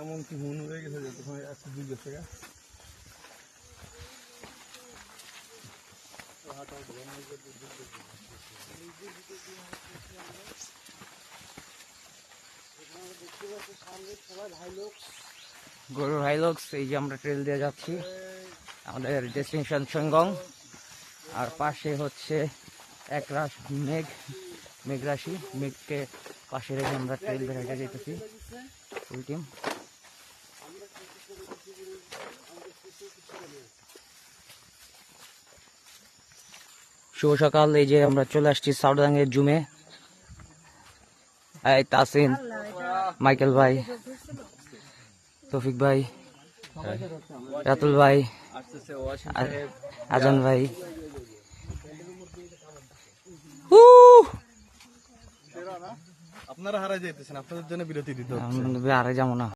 এমন কি মন হয়ে গেছে যে তখন 102 টাকা গরুর হাইলক্স। এই যে আমরা ট্রেল দিয়ে যাচ্ছি আমাদের ডেস্টিনেশন সঙ্গং, আর পাশে হচ্ছে একরাশ মেঘ রাশি, মেঘকে পাশে রেখে আমরা ট্রেল দিয়ে হেঁটে যেতেছি ফুল টিম। শুভ সকাল। এই যে আমরা চলে আসছি সাউদাঙ্গের জুমে। তাসিন, মাইকেল ভাই, তৌফিক ভাই, রাতুল ভাই, আজান ভাই। আপনারা হারাই যাইতেছেন, আপনাদের জন্য বিরতি দিতে আরে যাবো না।